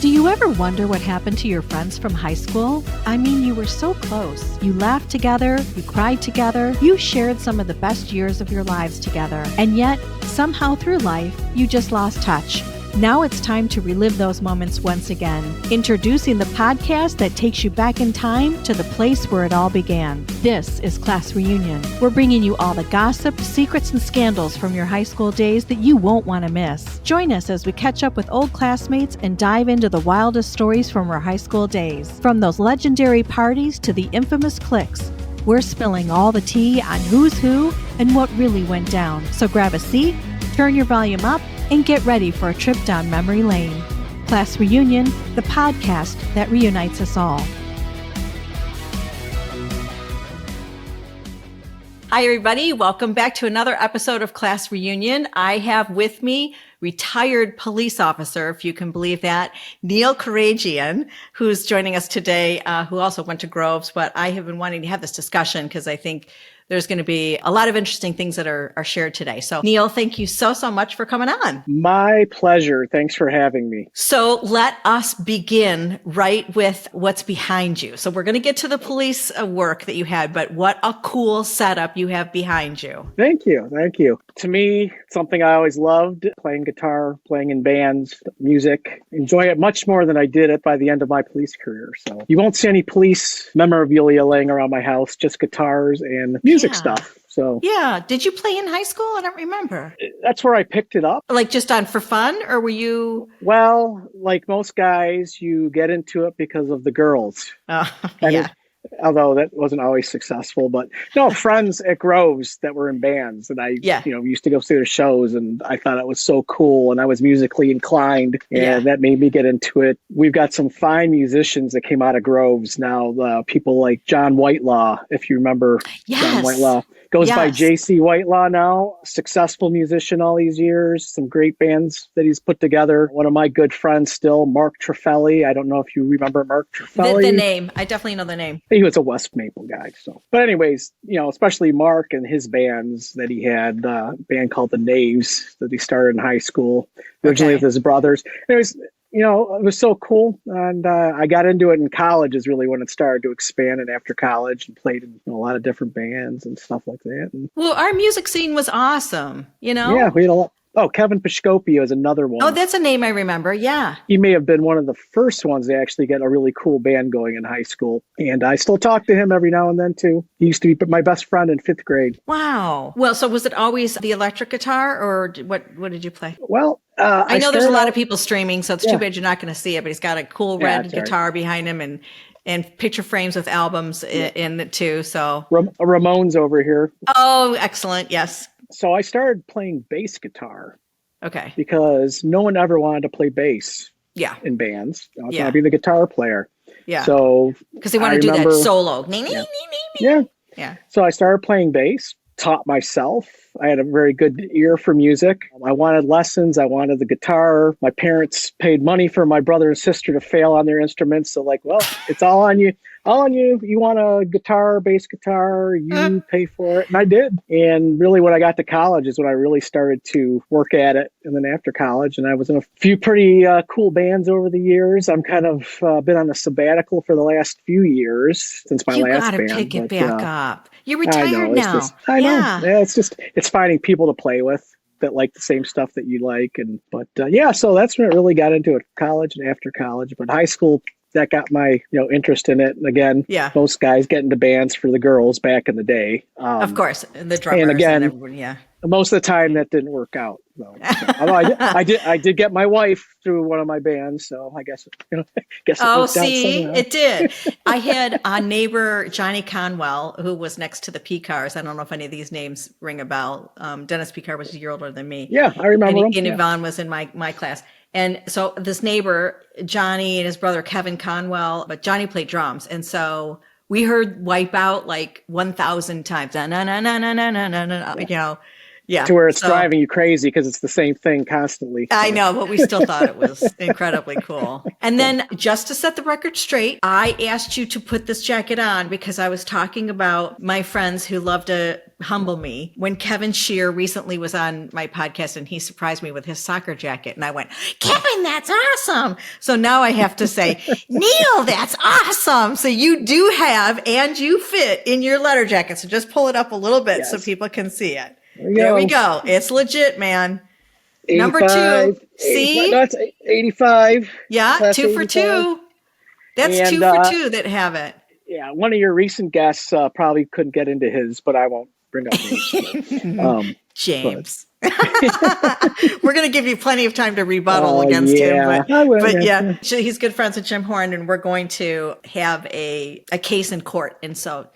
Do you ever wonder what happened to your friends from high school? I mean, you were so close. You laughed together, you cried together, you shared some of the best years of your lives together. And yet, somehow through life, you just lost touch. Now it's time to relive those moments once again. Introducing the podcast that takes you back in time to the place where it all began. This is Class Reunion. We're bringing you all the gossip, secrets, and scandals from your high school days that you won't want to miss. Join us as we catch up with old classmates and dive into the wildest stories from our high school days. From those legendary parties to the infamous cliques, we're spilling all the tea on who's who and what really went down. So grab a seat, turn your volume up, and get ready for a trip down memory lane. Class Reunion, the podcast that reunites us all. Hi, everybody. Welcome back to another episode of Class Reunion. I have with me retired police officer, if you can believe that, Neil Keurejian, who's joining us today, who also went to Groves. But I have been wanting to have this discussion because I think there's going to be a lot of interesting things that are shared today. So Neil, thank you so much for coming on. My pleasure. Thanks for having me. So let us begin right with what's behind you. So we're going to get to the police work that you had, but what a cool setup you have behind you. Thank you. Thank you. To me, something I always loved, playing guitar, playing in bands, music, enjoy it much more than I did it by the end of my police career. So you won't see any police memorabilia laying around my house, just guitars and music stuff. So yeah. Did you play in high school? I don't remember. That's where I picked it up. Like just on for fun, or were you? Well, like most guys, you get into it because of the girls. Yeah. Although that wasn't always successful, but no, friends at Groves that were in bands, and I, used to go see their shows, and I thought it was so cool, and I was musically inclined, and that made me get into it. We've got some fine musicians that came out of Groves now. People like John Whitelaw, if you remember. John Whitelaw goes by J.C. Whitelaw now, successful musician all these years, some great bands that he's put together. One of my good friends still, Mark Treffelli. I don't know if you remember Mark Treffelli. The name. I definitely know the name. He was a West Maple guy. So, but anyways, especially Mark and his bands that he had, a band called the Knaves that he started in high school, originally with his brothers. Anyways, it was so cool. And I got into it in college is really when it started to expand, and after college and played in a lot of different bands and stuff like that. And, well, our music scene was awesome, Yeah, we had a lot. Oh, Kevin Piscopio is another one. Oh, that's a name I remember. Yeah. He may have been one of the first ones to actually get a really cool band going in high school. And I still talk to him every now and then, too. He used to be my best friend in 5th grade. Wow. Well, so was it always the electric guitar, or what did you play? Well, I know there's a lot of people streaming, so it's too bad you're not going to see it, but he's got a cool red guitar behind him and picture frames with albums in it, too. So Ramones over here. Oh, excellent. Yes. So I started playing bass guitar. Okay. Because no one ever wanted to play bass in bands. I was going to be the guitar player. Yeah. So because they want to do that solo. Yeah. So I started playing bass, taught myself. I had a very good ear for music. I wanted lessons. I wanted the guitar. My parents paid money for my brother and sister to fail on their instruments. So it's all on you. All on you. You want a guitar, bass guitar, you pay for it. And I did. And really when I got to college is when I really started to work at it. And then after college, and I was in a few pretty cool bands over the years. I'm kind of been on a sabbatical for the last few years since my last band. You got to pick it back up. You're retired now. I know. Yeah, it's finding people to play with that like the same stuff that you like. So that's when it really got into it, college and after college. But high school, that got my interest in it. And again, most guys get into bands for the girls back in the day. Of course, the drummers and again, everyone, most of the time that didn't work out. Though. So, although I did get my wife through one of my bands, so I guess it worked out somehow. It did. I had a neighbor, Johnny Conwell, who was next to the Picars. I don't know if any of these names ring a bell. Dennis Picar was a year older than me. Yeah, I remember him. And Yvonne was in my class. And so this neighbor, Johnny, and his brother, Kevin Conwell, but Johnny played drums. And so we heard Wipeout like 1,000 times, Yeah. To where it's driving you crazy because it's the same thing constantly. I know, but we still thought it was incredibly cool. And then just to set the record straight, I asked you to put this jacket on because I was talking about my friends who love to humble me. When Kevin Shear recently was on my podcast and he surprised me with his soccer jacket. And I went, Kevin, that's awesome. So now I have to say, Neil, that's awesome. So you do have, and you fit in your letter jacket. So just pull it up a little bit so people can see it. There we go. It's legit, man. 85, Number 2. See? That's 85. Yeah, That's 2 for 85. 2. That's and, 2 for 2 that have it. Yeah, one of your recent guests probably couldn't get into his, but I won't bring up names. James. We're going to give you plenty of time to rebuttal against him. But he's good friends with Jim Horn, and we're going to have a case in court. And so,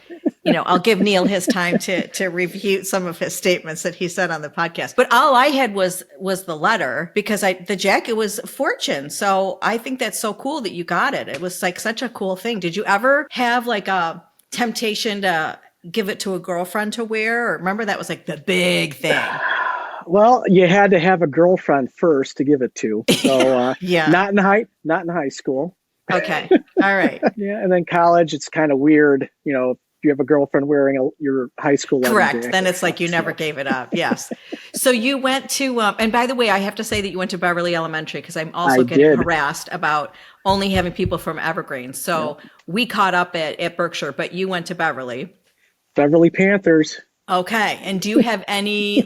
I'll give Neil his time to refute some of his statements that he said on the podcast. But all I had was the letter because the jacket was a fortune. So I think that's so cool that you got it. It was like such a cool thing. Did you ever have like a temptation to give it to a girlfriend to wear? Or remember that was like the big thing. Well, you had to have a girlfriend first to give it to. So not in high school. Okay. All right. Yeah. And then college, it's kind of weird, if you have a girlfriend wearing your high school letter correct jacket. Then it's like you never gave it up. Yes. So you went to and by the way, I have to say that you went to Beverly Elementary because I'm also getting harassed about only having people from Evergreen. So we caught up at Berkshire, but you went to Beverly Panthers. Okay. And do you have any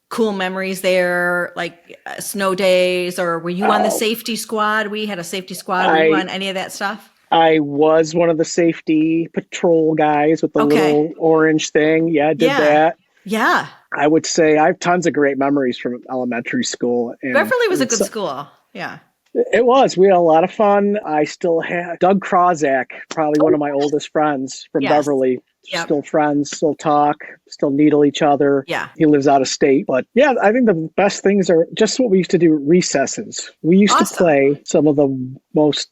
cool memories there, like snow days, or were you on the safety squad? We had a safety squad. Were you on any of that stuff? I was one of the safety patrol guys with the little orange thing. Yeah, I did that. Yeah. I would say I have tons of great memories from elementary school. And Beverly was a good school. Yeah. It was. We had a lot of fun. I still have Doug Krozak, probably one of my oldest friends from Beverly. Yep. Still friends, still talk, still needle each other. Yeah. He lives out of state. But yeah, I think the best things are just what we used to do at recesses. We used to play some of the most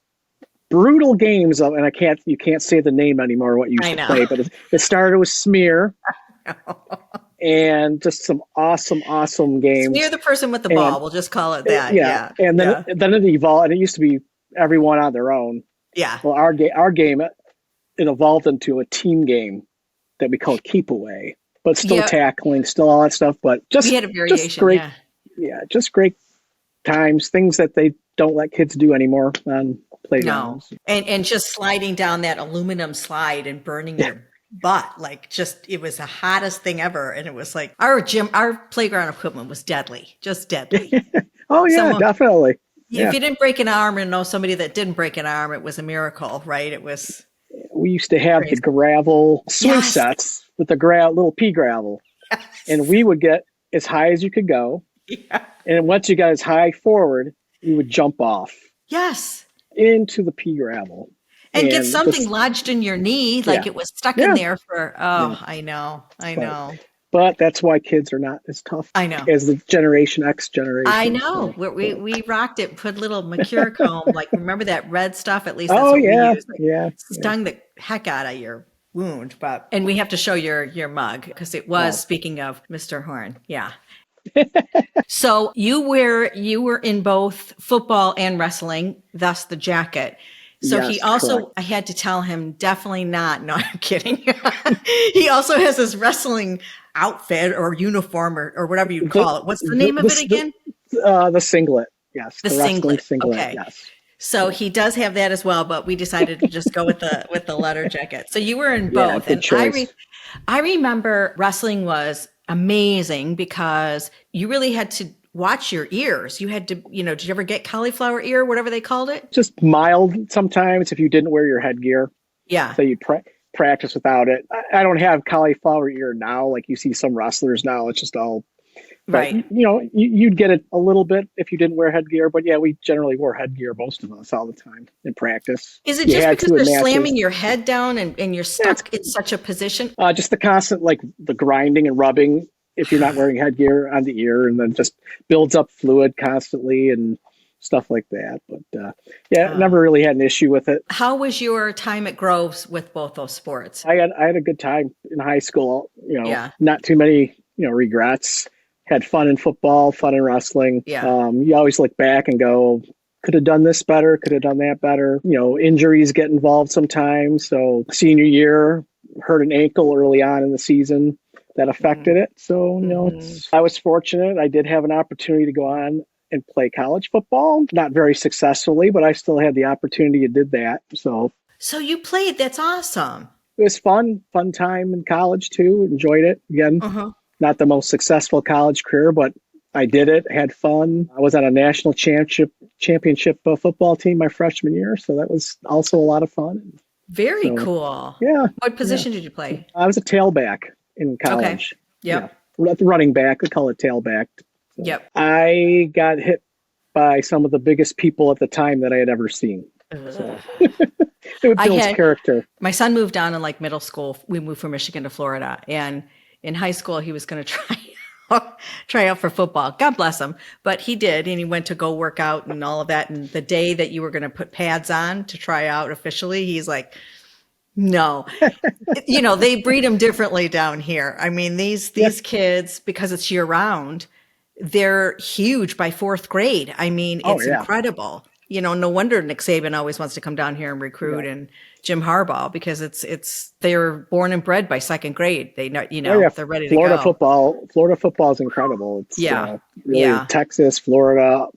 brutal games of, and you can't say the name anymore, what you used to play, but it started with Smear. And just some awesome games. Smear the person with the ball. We'll just call it that. Yeah. And then it evolved, and it used to be everyone on their own. Yeah. Well, our game, it evolved into a team game that we called Keep Away, but still tackling, still all that stuff. But we had a variation. Just great, just great times. Things that they don't let kids do anymore on playgrounds. No, and just sliding down that aluminum slide and burning your butt, it was the hottest thing ever. And it was like our playground equipment was deadly, just deadly. Definitely. If you didn't break an arm and know somebody that didn't break an arm, it was a miracle, right? It was. We used to have the gravel swing sets with the little pea gravel, and we would get as high as you could go. Yeah. And once you got as high forward, you would jump off. Yes. Into the pea gravel. And get something lodged in your knee, like it was stuck in there for, I know. But that's why kids are not as tough as the Generation X generation. I know. So, we rocked it, put little mercure comb, remember that red stuff? At least that's what we used. Stung the heck out of your wound. And we have to show your mug because it was, speaking of Mr. Horn. Yeah. So you were in both football and wrestling, thus the jacket. So he also, correct. I had to tell him, definitely not. No, I'm kidding. He also has this wrestling outfit or uniform or whatever you call it. What's the name of it again? The singlet. Yes. The singlet. Okay. Yes. So he does have that as well, but we decided to just go with the letter jacket. So you were in both. And I remember wrestling was amazing because you really had to watch your ears. You had to, did you ever get cauliflower ear, whatever they called it? Just mild sometimes if you didn't wear your headgear. Yeah. So you'd practice without it. I don't have cauliflower ear now. Like you see some wrestlers now, it's just all. Right. But, you'd get it a little bit if you didn't wear headgear. But yeah, we generally wore headgear, most of us, all the time in practice. Is it just because they're slamming your head down and you're stuck in such a position? Just the constant, the grinding and rubbing if you're not wearing headgear on the ear, and then just builds up fluid constantly and stuff like that. But never really had an issue with it. How was your time at Groves with both those sports? I had a good time in high school. Not too many regrets. Had fun in football, fun in wrestling. Yeah. You always look back and go, could have done this better, could have done that better. Injuries get involved sometimes. So senior year, hurt an ankle early on in the season that affected it. So, I was fortunate. I did have an opportunity to go on and play college football, not very successfully, but I still had the opportunity to did that. So you played. That's awesome. It was fun time in college too. Enjoyed it. Again, not the most successful college career, but I did it, had fun. I was on a national championship football team my freshman year. So that was also a lot of fun. Very cool. Yeah. What position did you play? I was a tailback in college. Okay. Yep. Yeah. Running back, we call it tailback. So yep. I got hit by some of the biggest people at the time that I had ever seen. So. It builds character. My son moved down in middle school. We moved from Michigan to Florida, and in high school he was going to try out for football. God bless him, but he did, and he went to go work out and all of that. And the day that you were going to put pads on to try out officially, he's like, "No." They breed them differently down here. I mean, these kids, because it's year round, they're huge by fourth grade. I mean, it's incredible. No wonder Nick Saban always wants to come down here and recruit, and Jim Harbaugh, because they're born and bred by second grade. They know, they're ready to go. Florida football is incredible. It's really Texas, Florida,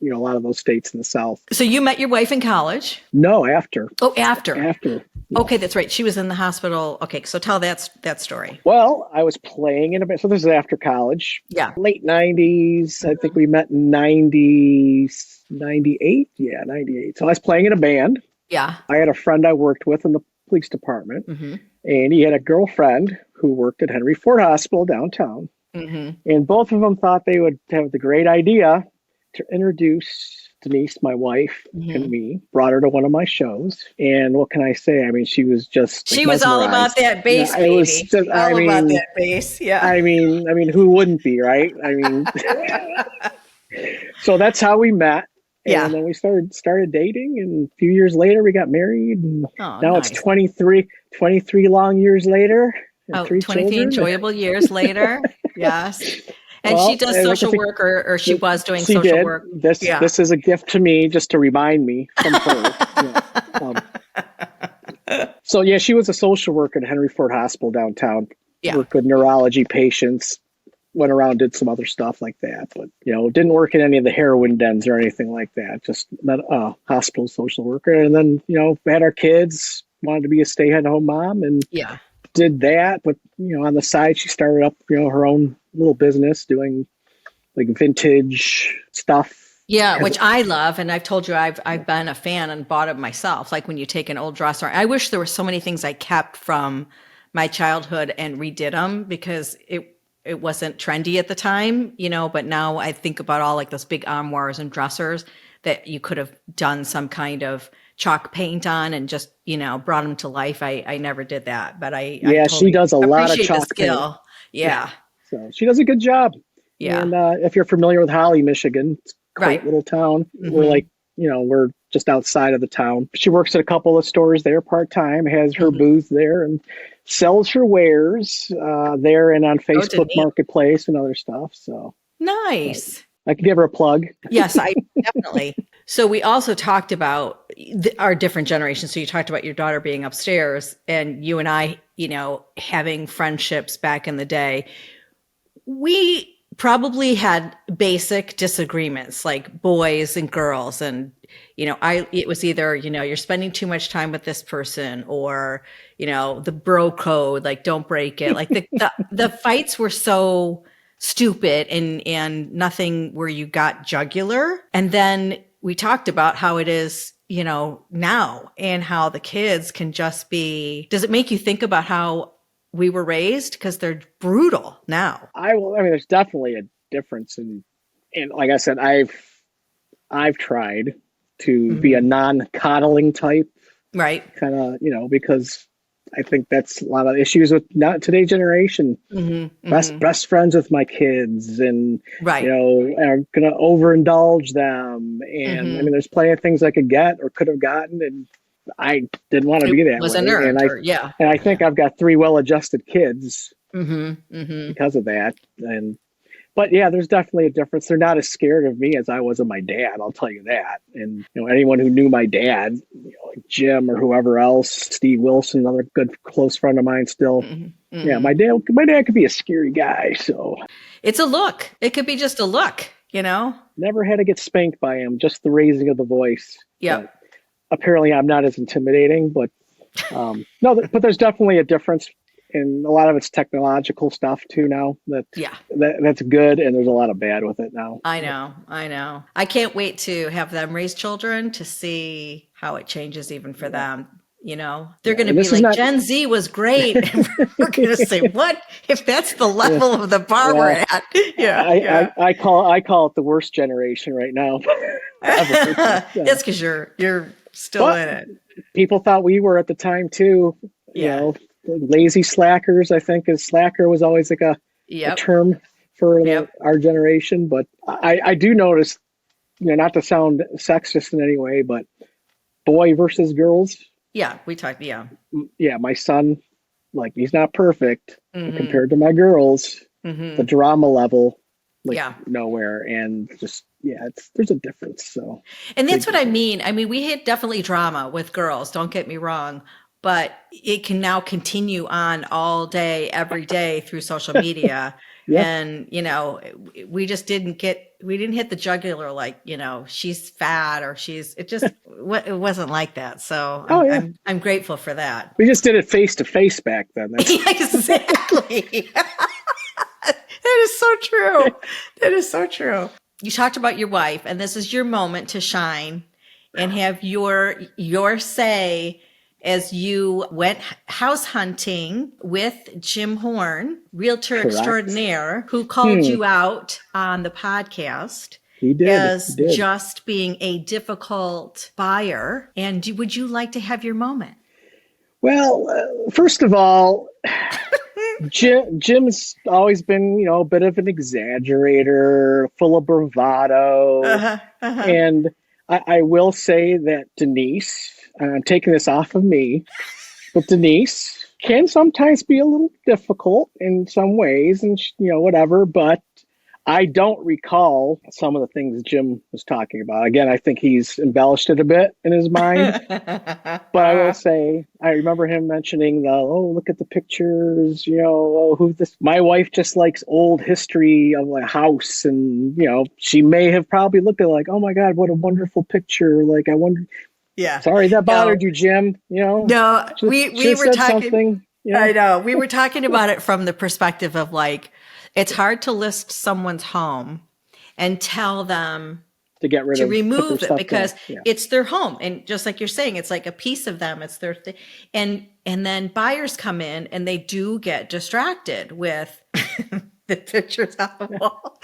a lot of those states in the South. So you met your wife in college? No, after. Oh, after. After. Yeah. Okay, that's right. She was in the hospital. Okay, so tell that story. Well, I was playing in a bit. So this is after college. Yeah. Late 90s. I think we met in 98. Yeah, 98. So I was playing in a band. Yeah. I had a friend I worked with in the police department. Mm-hmm. And he had a girlfriend who worked at Henry Ford Hospital downtown. Mm-hmm. And both of them thought they would have the great idea to introduce Denise, my wife, and me. Brought her to one of my shows. And what can I say? I mean, she was just she was all about that bass, baby. It was just, about that bass. Yeah. I mean, who wouldn't be, right? I mean, so that's how we met. And then we started dating, and a few years later we got married, and now it's 23 long years later. And 23 enjoyable years later. Yes. And she does social work, or she was doing social work. This is a gift to me, just to remind me from her. So she was a social worker at Henry Ford Hospital downtown. Yeah. Worked with neurology patients. Went around, did some other stuff like that, but didn't work in any of the heroin dens or anything like that. Just met a hospital social worker, and then had our kids. Wanted to be a stay-at-home mom, and did that. But on the side, she started up her own little business doing vintage stuff. Yeah, which I love, and I've told you I've been a fan and bought it myself. Like when you take an old dresser, I wish there were so many things I kept from my childhood and redid them, because it wasn't trendy at the time, but now I think about all those big armoires and dressers that you could have done some kind of chalk paint on and just, brought them to life. I never did that, but I totally she does a lot of chalk skill. Paint. Yeah. So she does a good job. Yeah. And if you're familiar with Holly, Michigan, it's a great little town. Mm-hmm. We're just outside of the town. She works at a couple of stores there part-time, has her booth there, and sells her wares there and on Facebook Marketplace and other stuff. So nice. I can give her a plug. Yes, I definitely. So we also talked about our different generations. So you talked about your daughter being upstairs, and you and I, having friendships back in the day. We probably had basic disagreements, like boys and girls. And, it was either, you're spending too much time with this person, or, the bro code, don't break it. The fights were so stupid and nothing where you got jugular. And then we talked about how it is, now, and how the kids can just be, does it make you think about how we were raised? Because they're brutal now. There's definitely a difference and like I said, I've tried to be a non-coddling type, right? Kind of, because I think that's a lot of issues with not today's generation. Best friends with my kids, and are gonna overindulge them, and there's plenty of things I could get or could have gotten, and I didn't want to be that way. A nerd, and I think I've got 3 well-adjusted kids because of that. But yeah, there's definitely a difference. They're not as scared of me as I was of my dad. I'll tell you that. And anyone who knew my dad, like Jim or whoever else, Steve Wilson, another good close friend of mine still. Yeah, my dad could be a scary guy. So it's a look. It could be just a look, Never had to get spanked by him, just the raising of the voice. Yeah. Apparently I'm not as intimidating, but but there's definitely a difference. And a lot of it's technological stuff too now. That's good, and there's a lot of bad with it now. I know. I can't wait to have them raise children to see how it changes even for them. They're going to be like, Gen Z was great. And we're going to say, what if that's the level of the bar we're at? I call it the worst generation right now. That's because you're still in it. People thought we were at the time too. Lazy slackers, I think, slacker was always like a term for our generation. But I do notice, not to sound sexist in any way, but boy versus girls. Yeah, we talked. Yeah, my son, he's not perfect compared to my girls. The drama level, nowhere, and just there's a difference. So, and that's what I mean. I mean, we had definitely drama with girls. Don't get me wrong. But it can now continue on all day, every day through social media. And, we just didn't hit the jugular like, she's fat or it wasn't like that. So I'm grateful for that. We just did it face to face back then. Exactly. That is so true. That is so true. You talked about your wife, and this is your moment to shine and have your say as you went house hunting with Jim Horn, realtor extraordinaire, who called you out on the podcast. He did. As just being a difficult buyer. And would you like to have your moment? Well, first of all, Jim's always been, a bit of an exaggerator, full of bravado. And I will say that Denise, I'm taking this off of me, but Denise can sometimes be a little difficult in some ways and, whatever, but I don't recall some of the things Jim was talking about. Again, I think he's embellished it a bit in his mind, but I will say, I remember him mentioning look at the pictures, my wife just likes old history of a house. And, she may have probably looked at oh my God, what a wonderful picture. I wonder. Yeah. Sorry that bothered you, Jim. No, we were talking. I know. We were talking about it from the perspective of it's hard to list someone's home and tell them to remove it because it's their home. And just like you're saying, it's like a piece of them. It's their thing. And then buyers come in and they do get distracted with the pictures on the wall.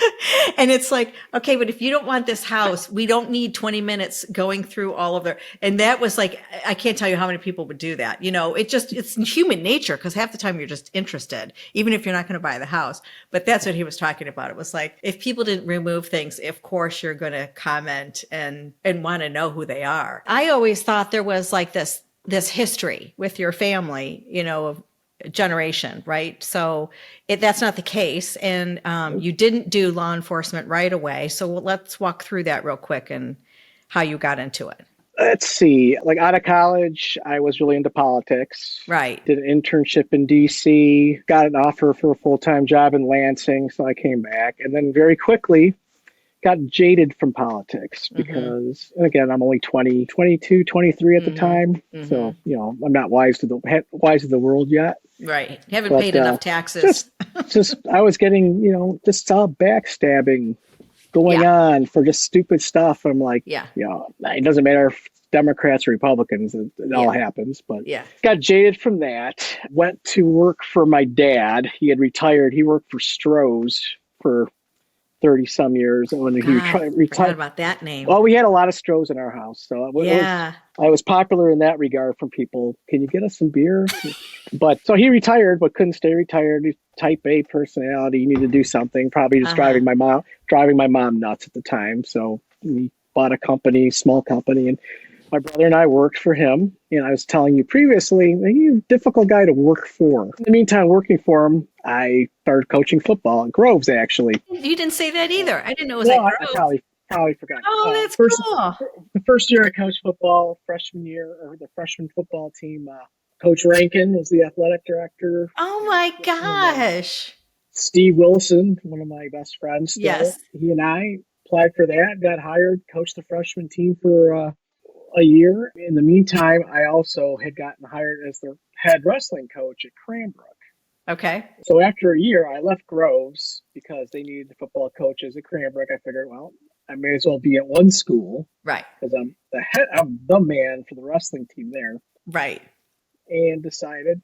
And it's like, okay, but if you don't want this house, we don't need 20 minutes going through all of and that was I can't tell you how many people would do that. It's human nature because half the time you're just interested, even if you're not going to buy the house. But that's what he was talking about. It was if people didn't remove things, of course you're going to comment and want to know who they are. I always thought there was this history with your family, of generation, right? So that's not the case. And you didn't do law enforcement right away. So let's walk through that real quick and how you got into it. Let's see. Out of college, I was really into politics. Right. Did an internship in DC, got an offer for a full-time job in Lansing. So I came back and then very quickly got jaded from politics because, and again, I'm only 22, 23 at the time. So, I'm not wise to the world yet. Right. You haven't paid enough taxes. Just I was getting, just saw backstabbing going on for just stupid stuff. I'm it doesn't matter if Democrats or Republicans, it all happens. But got jaded from that. Went to work for my dad. He had retired. He worked for Stroh's for 30 some years. And when he retired about that name. Well, we had a lot of Strohs in our house. So I was popular in that regard from people. Can you get us some beer? But so he retired, but couldn't stay retired. He's type A personality. He needed to do something, probably just driving my mom nuts at the time. So we bought a company, small company, and My brother and I worked for him. And I was telling you previously, he's a difficult guy to work for. In the meantime, working for him, I started coaching football at Groves, actually. You didn't say that either. I didn't know it was Well, at I Groves. probably forgot. Oh, that's cool. The first year I coached football, freshman year, or the freshman football team, Coach Rankin was the athletic director. Oh my gosh. Steve Wilson, one of my best friends still, Yes. he and I applied for that, got hired, coached the freshman team for a year. In the meantime, I also had gotten hired as the head wrestling coach at Cranbrook. Okay. So after a year, I left Groves because they needed the football coaches at Cranbrook. I figured, well, I may as well be at one school. Right. Because I'm the man for the wrestling team there. Right. And decided,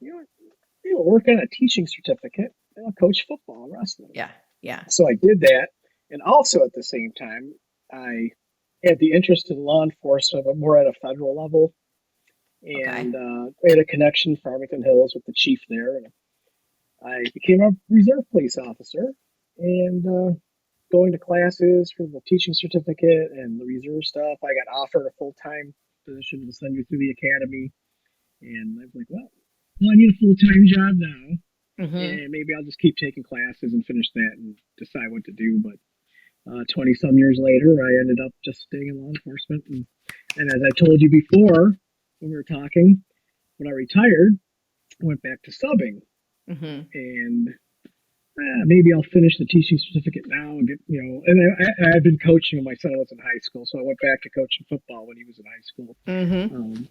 work on a teaching certificate and I'll coach football and wrestling. Yeah. Yeah. So I did that. And also at the same time, I had the interest in law enforcement, but more at a federal level. And I had a connection in Farmington Hills with the chief there. And I became a reserve police officer and going to classes for the teaching certificate and the reserve stuff. I got offered a full-time position to send you through the academy. And I was like, well, I need a full-time job now. And maybe I'll just keep taking classes and finish that and decide what to do. But 20-some years later, I ended up just staying in law enforcement. And as I told you before, when we were talking, when I retired, I went back to subbing. And maybe I'll finish the teaching certificate now and get, and I've been coaching when my son was in high school. So I went back to coaching football when he was in high school.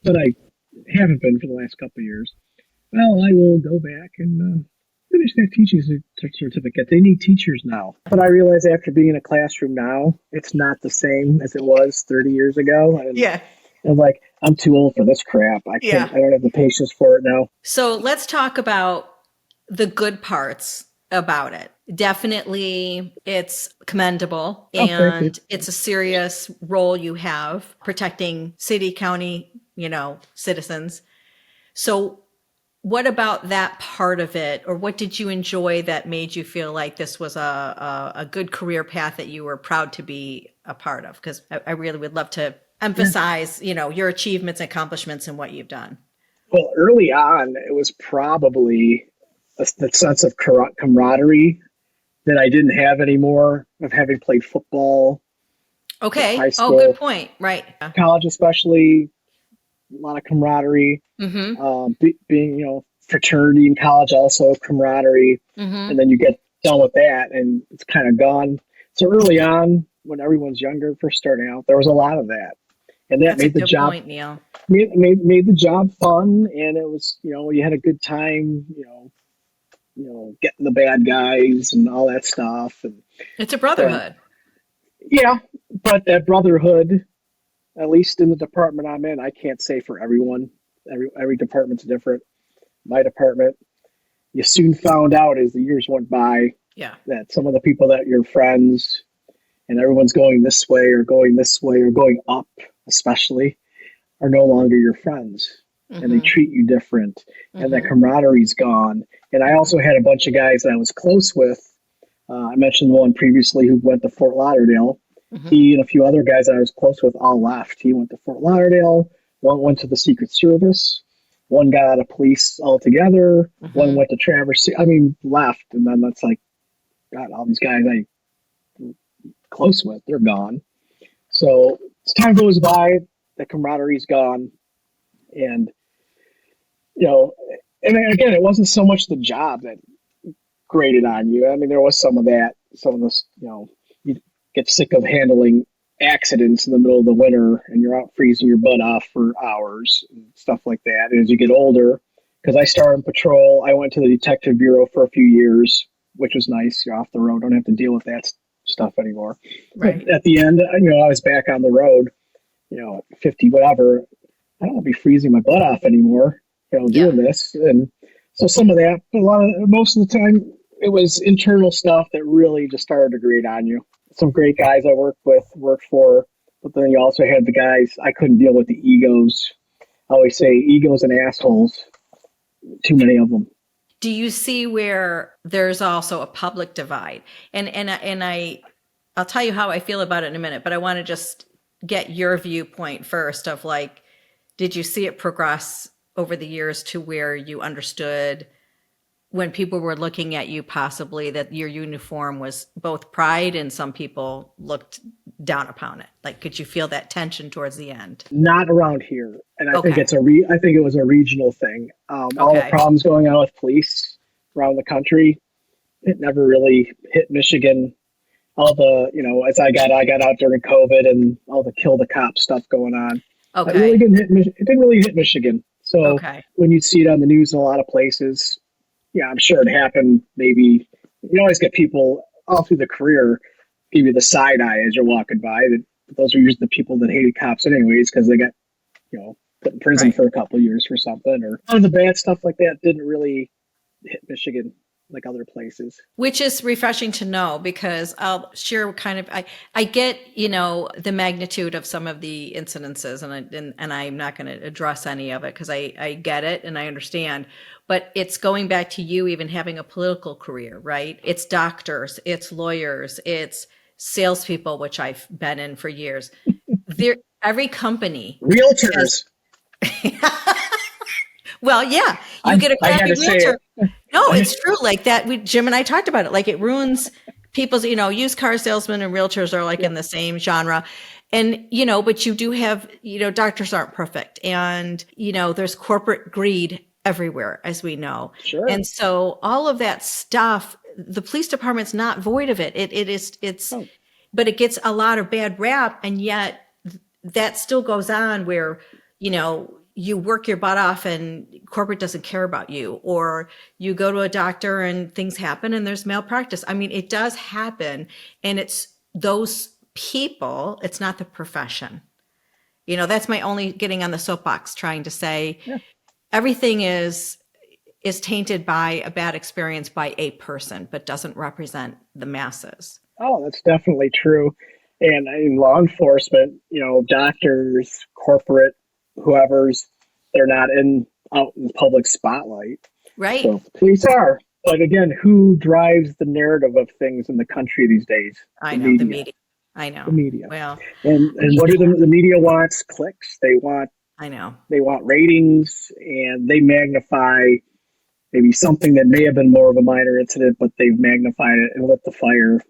But I haven't been for the last couple of years. Well, I will go back and finish that teaching certificate. They need teachers now. But I realize after being in a classroom now, it's not the same as it was 30 years ago. I'm like, I'm too old for this crap. I can't, I don't have the patience for it now. So let's talk about the good parts about it. Definitely it's commendable and it's a serious role you have protecting city, county, citizens. So what about that part of it, or what did you enjoy that made you feel like this was a good career path that you were proud to be a part of? Because I really would love to emphasize, your achievements and accomplishments and what you've done. Well, early on, it was probably the sense of camaraderie that I didn't have anymore of having played football. Okay. High school, good point. Right. College, especially, a lot of camaraderie. Being, fraternity in college, also camaraderie. And then you get done with that and it's kind of gone. So early on, when everyone's younger, first starting out, there was a lot of that. And that made the job point, Neil. Made the job fun, and it was, you had a good time, getting the bad guys and all that stuff. And it's a brotherhood. But that brotherhood, at least in the department I'm in, I can't say for everyone. Every department's different. My department, you soon found out as the years went by that some of the people that you're friends and everyone's going this way or going up, especially, are no longer your friends. And they treat you different. And that camaraderie's gone. And I also had a bunch of guys that I was close with. I mentioned one previously who went to Fort Lauderdale. He and a few other guys that I was close with all left. He went to Fort Lauderdale. One went to the Secret Service. One got out of police altogether. One went to Traverse. Left. And then that's like, God, all these guys I close with, they're gone. So as time goes by, the camaraderie's gone. And, and again, it wasn't so much the job that grated on you. There was some of that, some of this, you get sick of handling accidents in the middle of the winter and you're out freezing your butt off for hours and stuff like that. And as you get older, because I started in patrol, I went to the detective bureau for a few years, which was nice. You're off the road, don't have to deal with that stuff anymore. Right. But at the end, I was back on the road, 50, whatever. I don't want to be freezing my butt off anymore, doing this. And so some of that, most of the time, it was internal stuff that really just started to grate on you. Some great guys I worked for, but then you also had the guys, I couldn't deal with the egos. I always say egos and assholes, too many of them. Do you see where there's also a public divide? And I'll tell you how I feel about it in a minute, but I want to just get your viewpoint first of like, did you see it progress over the years to where you understood when people were looking at you possibly that your uniform was both pride and some people looked down upon it? Like, could you feel that tension towards the end? Not around here. And I think I think it was a regional thing. All the problems going on with police around the country, it never really hit Michigan. All the, as I got out during COVID and all the kill the cop stuff going on. It really it didn't really hit Michigan. So when you see it on the news in a lot of places, yeah, I'm sure it happened. Maybe you always get people all through the career give you the side eye as you're walking by. Those are usually the people that hated cops anyways, because they got, put in prison for a couple of years for something, or none of the bad stuff like that didn't really hit Michigan like other places. Which is refreshing to know, because I'll share I get, the magnitude of some of the incidences, and I'm not going to address any of it because I get it and I understand. But it's going back to you even having a political career, right? It's doctors, it's lawyers, it's salespeople, which I've been in for years. Every company. Realtors. Well, yeah, you get a crappy realtor. No, it's true. Like that, Jim and I talked about it. Like it ruins people's, used car salesmen and realtors are like in the same genre. And, but you do have, doctors aren't perfect. And, there's corporate greed everywhere, as we know. Sure. And so all of that stuff, the police department's not void of it. But it gets a lot of bad rap. And yet that still goes on where, you work your butt off and corporate doesn't care about you, or you go to a doctor and things happen and there's malpractice. I mean, it does happen, and it's those people, it's not the profession. That's my only getting on the soapbox, trying to say everything is tainted by a bad experience by a person, but doesn't represent the masses. Oh, that's definitely true. And in law enforcement, doctors, corporate, whoever's, they're not out in the public spotlight. Right. So police are. But again, who drives the narrative of things in the country these days? The media. I know. The media. Well, and what do the media wants? Clicks. They want ratings, and they magnify maybe something that may have been more of a minor incident, but they've magnified it and lit the fire.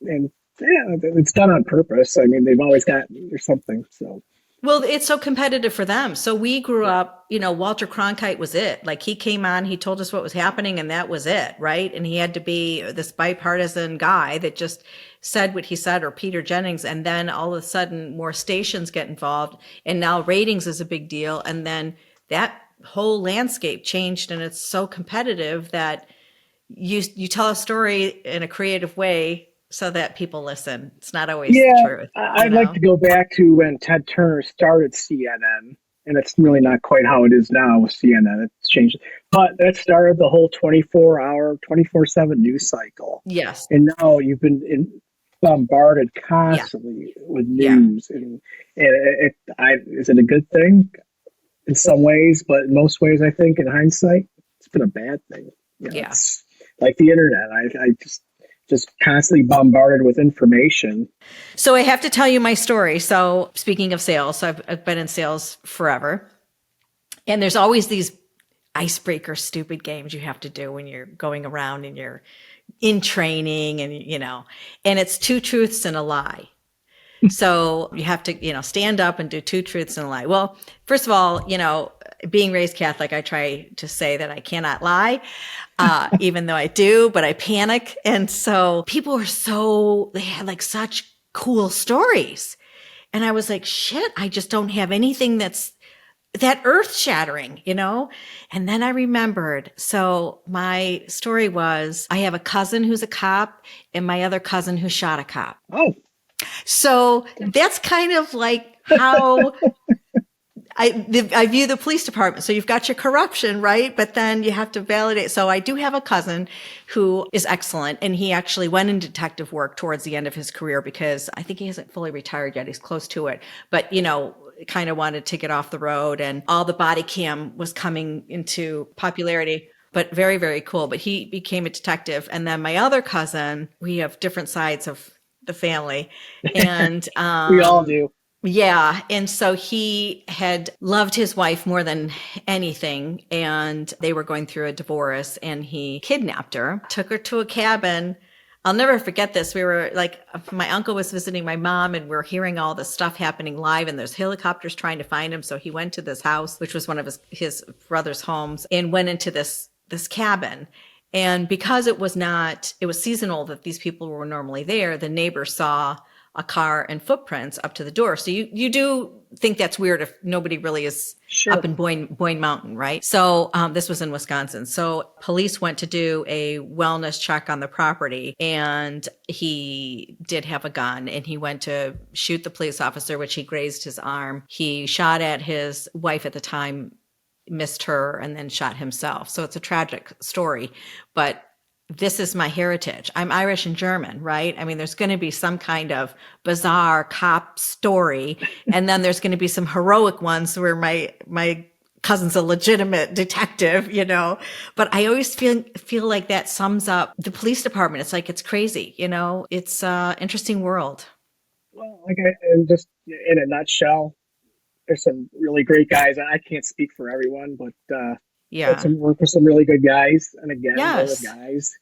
And it's done on purpose. I mean, they've always got or something. So. Well, it's so competitive for them. So we grew up, Walter Cronkite was it. Like he came on, he told us what was happening, and that was it, right? And he had to be this bipartisan guy that just said what he said, or Peter Jennings. And then all of a sudden more stations get involved, and now ratings is a big deal. And then that whole landscape changed, and it's so competitive that you tell a story in a creative way so that people listen. It's not always the truth. I'd like to go back to when Ted Turner started CNN, and it's really not quite how it is now with CNN. It's changed. But that started the whole 24-hour, 24/7 news cycle. Yes. And now you've been bombarded constantly with news. Yeah. And is it a good thing? In some ways, but in most ways, I think in hindsight, it's been a bad thing. It's like the internet. I just constantly bombarded with information. So I have to tell you my story. So speaking of sales, I've been in sales forever. And there's always these icebreaker stupid games you have to do when you're going around and you're in training and, and it's 2 truths and a lie. So you have to, stand up and do 2 truths and a lie. Well, first of all, being raised Catholic, I try to say that I cannot lie, even though I do, but I panic. And so people they had like such cool stories. And I was like, shit, I just don't have anything that's that earth shattering, And then I remembered. So my story was, I have a cousin who's a cop and my other cousin who shot a cop. Oh. So that's kind of like how I view the police department. So you've got your corruption, right? But then you have to validate. So I do have a cousin who is excellent, and he actually went into detective work towards the end of his career because I think he hasn't fully retired yet. He's close to it, but kind of wanted to get off the road, and all the body cam was coming into popularity. But very, very cool. But he became a detective. And then my other cousin, we have different sides of the family. And we all do. Yeah. And so he had loved his wife more than anything. And they were going through a divorce, and he kidnapped her, took her to a cabin. I'll never forget this. We were like, my uncle was visiting my mom, and we're hearing all this stuff happening live, and there's helicopters trying to find him. So he went to this house, which was one of his brother's homes, and went into this cabin. And because it was seasonal that these people were normally there, the neighbor saw a car and footprints up to the door. So you do think that's weird if nobody really is up in Boyne Mountain, right? So this was in Wisconsin. So police went to do a wellness check on the property, and he did have a gun, and he went to shoot the police officer, which he grazed his arm. He shot at his wife at the time, missed her, and then shot himself. So it's a tragic story, but this is my heritage. I'm Irish and German, right? I mean, there's going to be some kind of bizarre cop story, and then there's going to be some heroic ones where my cousin's a legitimate detective, you know. But I always feel like that sums up the police department. It's like, it's crazy, you know. It's an interesting world. Well, and just in a nutshell, there's some really great guys. I can't speak for everyone, but work with some really good guys. And again, those guys,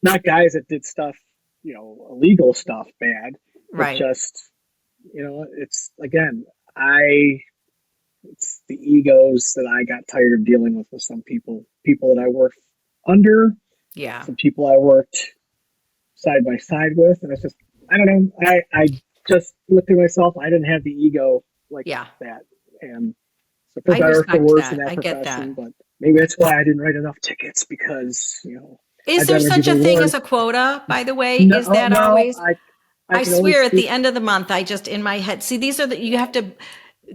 not guys that did stuff, you know, illegal stuff bad, but just, you know, it's again, it's the egos that I got tired of dealing with some people that I worked under, some people I worked side by side with. And it's just, I don't know. I just looked at myself. I didn't have the ego like that. And so for better or for worse in that profession, but maybe that's why I didn't write enough tickets, because, you know. Is there such a thing as a quota, by the way? No, is that always? I swear at the end of the month, I just, in my head, see, these are you have to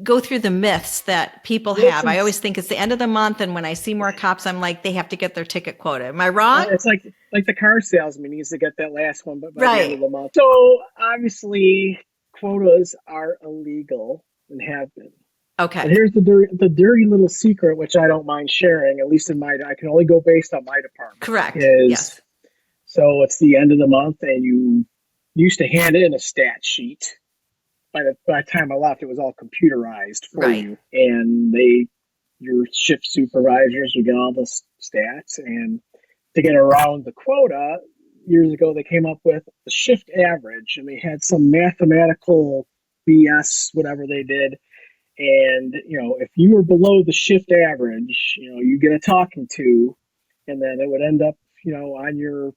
go through the myths that people have. I always think it's the end of the month, and when I see more cops, I'm like, they have to get their ticket quota. Am I wrong? It's like the car salesman needs to get that last one, but by the end of the month. So obviously, quotas are illegal and have been. Okay. And here's the dirty little secret, which I don't mind sharing, at least I can only go based on my department. Correct. Yes. So it's the end of the month, and you used to hand in a stat sheet. By the time I left, it was all computerized for you, and your shift supervisors would get all the stats. And to get around the quota, years ago, they came up with the shift average, and they had some mathematical BS, whatever they did. And, you know, if you were below the shift average, you know, you get a talking to, and then it would end up, you know, on your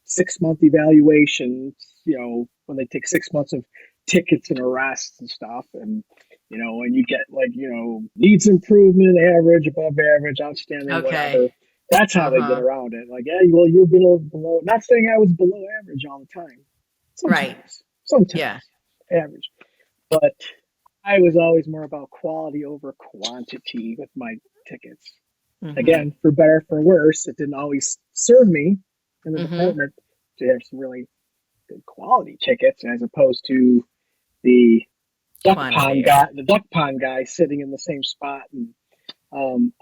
6-month evaluation, you know, when they take 6 months of tickets and arrests and stuff. And, you know, and you get like, you know, needs improvement, average, above average, outstanding, whatever. That's how they get around it. Like, well, you're below, not saying I was below average all the time. Sometimes average. But I was always more about quality over quantity with my tickets. Mm-hmm. Again, for better, for worse, it didn't always serve me in the department to have some really good quality tickets, as opposed to the duck pond guy sitting in the same spot. And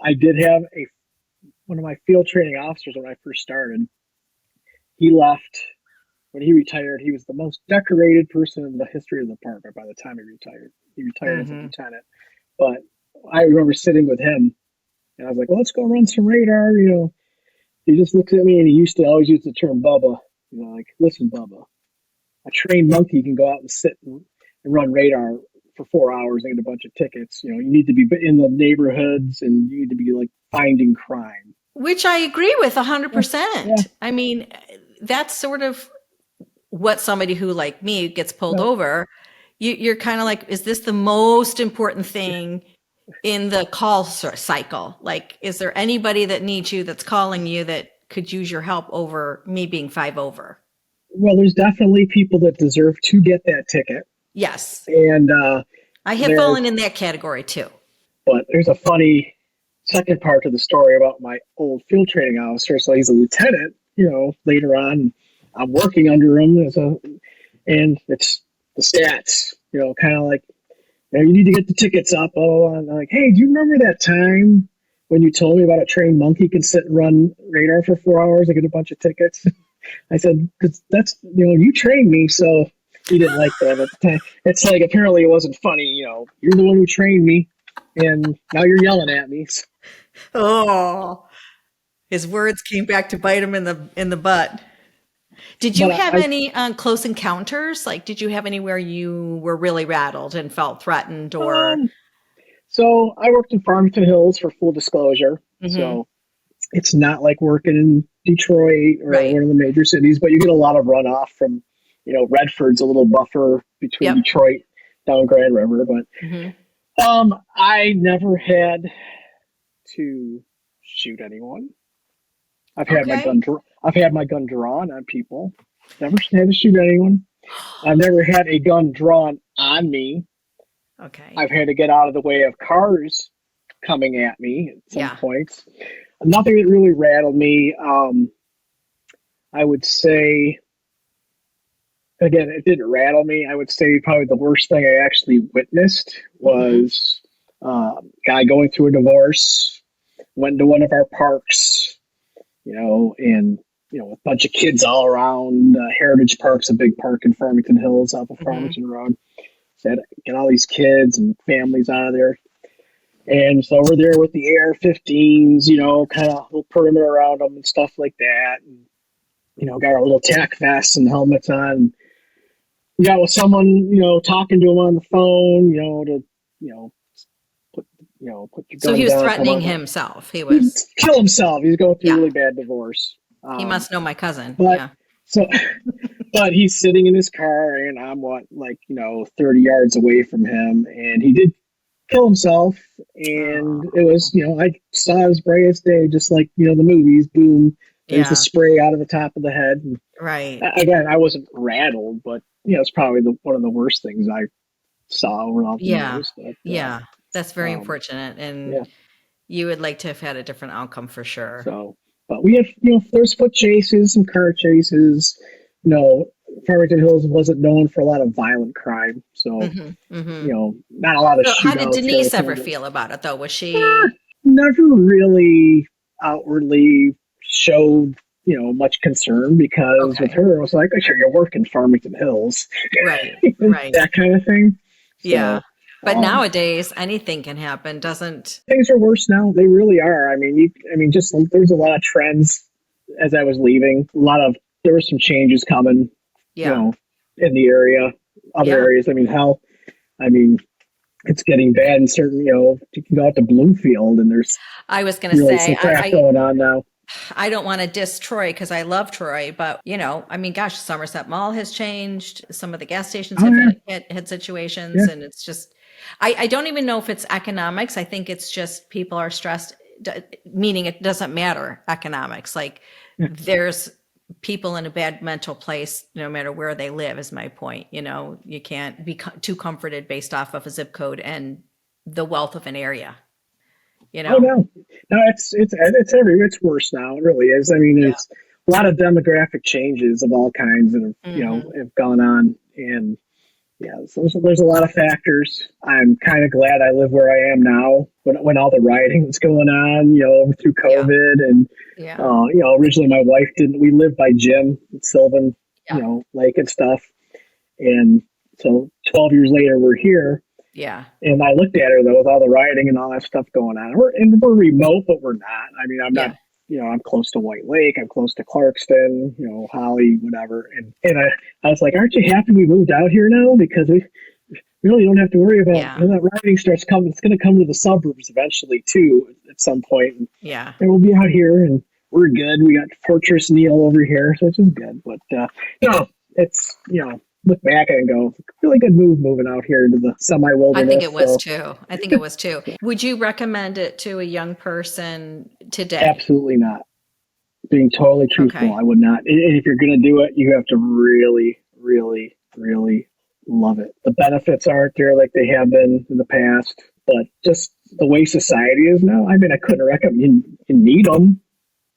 I did have one of my field training officers when I first started. He left. When he retired, he was the most decorated person in the history of the department by the time he retired. He retired as a lieutenant. But I remember sitting with him, and I was like, well, let's go run some radar. You know, he just looks at me, and he used to always use the term Bubba. You know, like, listen, Bubba, a trained monkey can go out and sit and run radar for 4 hours and get a bunch of tickets. You know, you need to be in the neighborhoods, and you need to be like finding crime. Which I agree with 100%. Yeah. I mean, that's sort of what somebody who like me gets pulled over, you're kind of like, is this the most important thing in the call cycle? Like, is there anybody that needs you that's calling you that could use your help over me being 5 over? Well, there's definitely people that deserve to get that ticket. Yes. And I have fallen in that category too. But there's a funny second part to the story about my old field training officer. So he's a lieutenant, you know, later on. I'm working under him and it's the stats, you know, kind of like, you know, you need to get the tickets up. Oh, and I'm like, hey, do you remember that time when you told me about a trained monkey can sit and run radar for 4 hours and get a bunch of tickets? I said, because that's, you know, you trained me. So He didn't like that at the time. It's like, apparently it wasn't funny. You're the one who trained me, and now you're yelling at me. Oh, his words came back to bite him in the butt. Did you have any close encounters? Like, did you have anywhere you were really rattled and felt threatened or? So I worked in Farmington Hills, for full disclosure. Mm-hmm. So it's not like working in Detroit or one of the major cities, but you get a lot of runoff from, Redford's a little buffer between Detroit down Grand River. But I never had to shoot anyone. I've had my gun drawn on people. Never had to shoot anyone. I've never had a gun drawn on me. Okay. I've had to get out of the way of cars coming at me at some points. Nothing that really rattled me. I would say, again, it didn't rattle me. I would say probably the worst thing I actually witnessed was a guy going through a divorce, went to one of our parks, and, a bunch of kids all around. Heritage Park's a big park in Farmington Hills off of Farmington Road. Said, get all these kids and families out of there. And so we're there with the AR-15s, kind of a little perimeter around them and stuff like that. And, got our little tack vests and helmets on. We got with someone, talking to him on the phone, put your gun down. So he was threatening himself. He'd kill himself. He's going through a really bad divorce. He must know my cousin. But he's sitting in his car, and I'm 30 yards away from him, and he did kill himself. And it was, I saw his brightest day, just like, the movies, boom, there's the spray out of the top of the head. And right. Again, I wasn't rattled, but, it's probably one of the worst things I saw over all the years. But, that's very unfortunate. And you would like to have had a different outcome for sure. So, but we have, there's foot chases, some car chases. Farmington Hills wasn't known for a lot of violent crime. So, not a lot of shootouts. How did Denise ever feel about it, though? Was she? Never really outwardly showed, much concern, because with her, it was like, oh, sure, you're working Farmington Hills. Right, right. That kind of thing. Yeah. So, but nowadays, anything can happen, doesn't? Things are worse now. They really are. I mean, just there's a lot of trends as I was leaving. There were some changes coming, in the area, other areas. It's getting bad in certain, you can go out to Bloomfield, and there's I was going to say some crap going on now. I don't want to diss Troy because I love Troy, but gosh, Somerset Mall has changed. Some of the gas stations have had situations, and it's just, I don't even know if it's economics. I think it's just people are stressed, meaning it doesn't matter economics. Like there's people in a bad mental place, no matter where they live, is my point. You can't be too comforted based off of a zip code and the wealth of an area. Oh no, it's everywhere. It's worse now. It really is. It's a lot of demographic changes of all kinds that have, have gone on, and so there's a lot of factors. I'm kind of glad I live where I am now. When all the rioting was going on, through COVID, and originally my wife we lived by Jim and Sylvan, Lake and stuff, and so 12 years later we're here. Yeah. And I looked at her, though, with all the rioting and all that stuff going on. We're remote, but we're not. I'm not, I'm close to White Lake. I'm close to Clarkston, Holly, whatever. And I was like, aren't you happy we moved out here now? Because we really don't have to worry about when that rioting starts coming. It's going to come to the suburbs eventually, too, at some point. And we'll be out here, and we're good. We got Fortress Neal over here, so it's just good. But, it's, look back and go, really good move moving out here into the semi-wilderness. I think it was too. Would you recommend it to a young person today? Absolutely not. Being totally truthful, I would not. And if you're going to do it, you have to really, really, really love it. The benefits aren't there like they have been in the past, but just the way society is now, I couldn't recommend, you need them,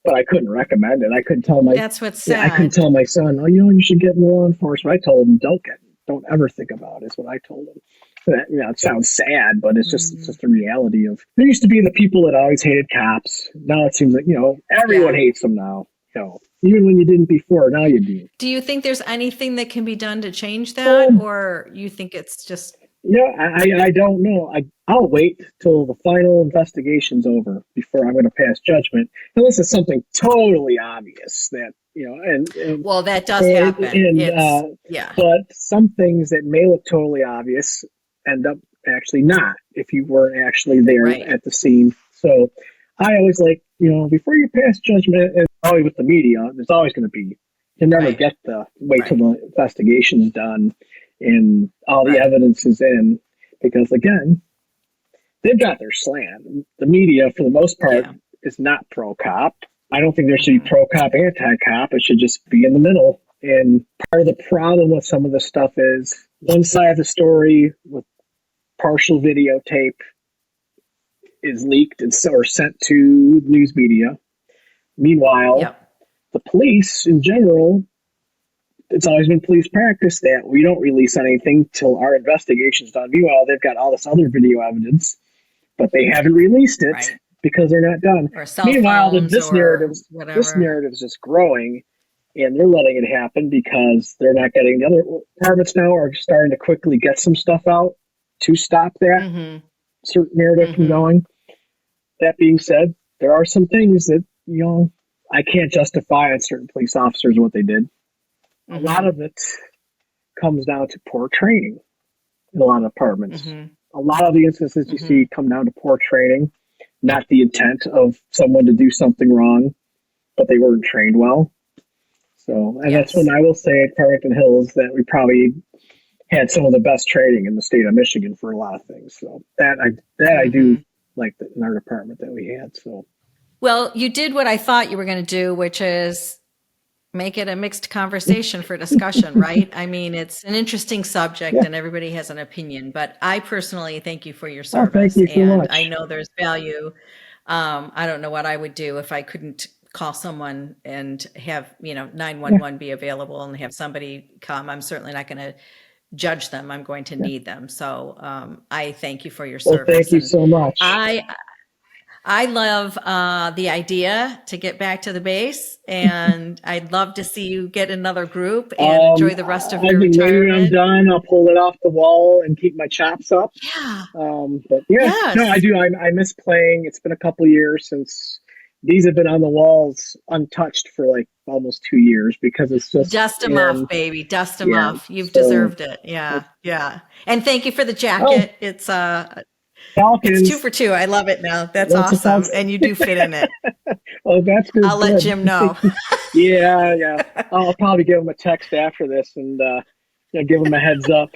but I couldn't recommend it. I couldn't tell that's what's sad. I couldn't tell my son, you should get in law enforcement. I told him, don't ever think about it, is what I told him. It sounds sad, but it's just the reality of, there used to be the people that always hated cops. Now it seems like, everyone hates them now. No, even when you didn't before, now you do. Do you think there's anything that can be done to change that, or you think it's just? I don't know. I'll wait till the final investigation's over before I'm going to pass judgment. Unless it's something totally obvious that, and well, that does happen. But some things that may look totally obvious end up actually not if you weren't actually there at the scene. So I always before you pass judgment, and always with the media, there's always going to be, you never get the wait till the investigation's done and all the evidence is in, because again, they've got their slant. The media, for the most part, is not pro-cop. I don't think there should be pro-cop, anti-cop. It should just be in the middle. And part of the problem with some of this stuff is one side of the story with partial videotape is leaked or sent to news media. Meanwhile, the police in general, it's always been police practice that we don't release anything till our investigation's done. Meanwhile, they've got all this other video evidence, but they haven't released it because they're not done. Meanwhile, this narrative is just growing, and they're letting it happen because they're not getting. The other departments now are starting to quickly get some stuff out to stop that certain narrative from going. That being said, there are some things that, I can't justify on certain police officers what they did. A lot of it comes down to poor training in a lot of departments. A lot of the instances you see come down to poor training, not the intent of someone to do something wrong, but they weren't trained well. So, and that's when I will say at Farmington Hills that we probably had some of the best training in the state of Michigan for a lot of things. So that I do like in our department that we had. So, well, you did what I thought you were going to do, which is make it a mixed conversation for discussion, right? I mean, it's an interesting subject and everybody has an opinion, but I personally thank you for your service. Thank you so much. I know there's value. I don't know what I would do if I couldn't call someone and have, 911 be available and have somebody come. I'm certainly not going to judge them. I'm going to need them. So I thank you for your service. Well, thank you so much. I love the idea to get back to the base, and I'd love to see you get another group and enjoy the rest of your retirement. Maybe when I'm done, I'll pull it off the wall and keep my chops up. But no, I do. I miss playing. It's been a couple years since these have been on the walls untouched for like almost 2 years because it's just dust them off, baby. Dust them off. You've deserved it. Yeah. And thank you for the jacket. It's It's 2 for 2. I love it now. That's awesome. And you do fit in it. Well, that's good. I'll let Jim know. Yeah. I'll probably give him a text after this and give him a heads up.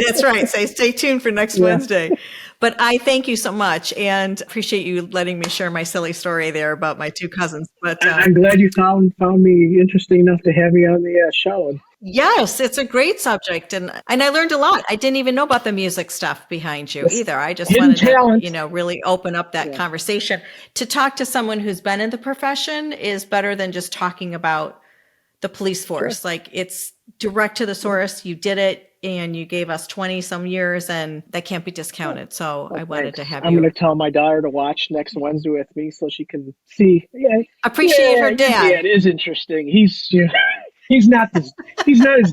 That's right. Say stay tuned for next Wednesday. But I thank you so much and appreciate you letting me share my silly story there about my 2 cousins. But I'm glad you found me interesting enough to have me on the show. Yes, it's a great subject, and I learned a lot. I didn't even know about the music stuff behind you either. I just wanted to, really open up that conversation. To talk to someone who's been in the profession is better than just talking about the police force. Like, it's direct to the source. You did it, and you gave us 20 some years, and that can't be discounted. So I wanted to have you. I'm going to tell my daughter to watch next Wednesday with me so she can see. Appreciate her dad. Yeah, it is interesting. He's not as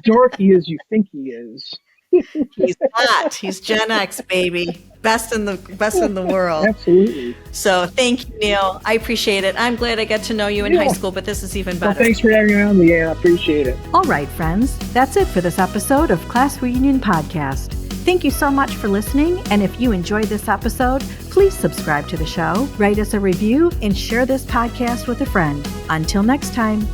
dorky as you think he is. He's not. He's Gen X, baby. Best in the world. Absolutely. So thank you, Neil. I appreciate it. I'm glad I got to know you in high school, but this is even better. Well, thanks for having me on, Leanne. I appreciate it. All right, friends. That's it for this episode of Class Reunion Podcast. Thank you so much for listening. And if you enjoyed this episode, please subscribe to the show, write us a review, and share this podcast with a friend. Until next time.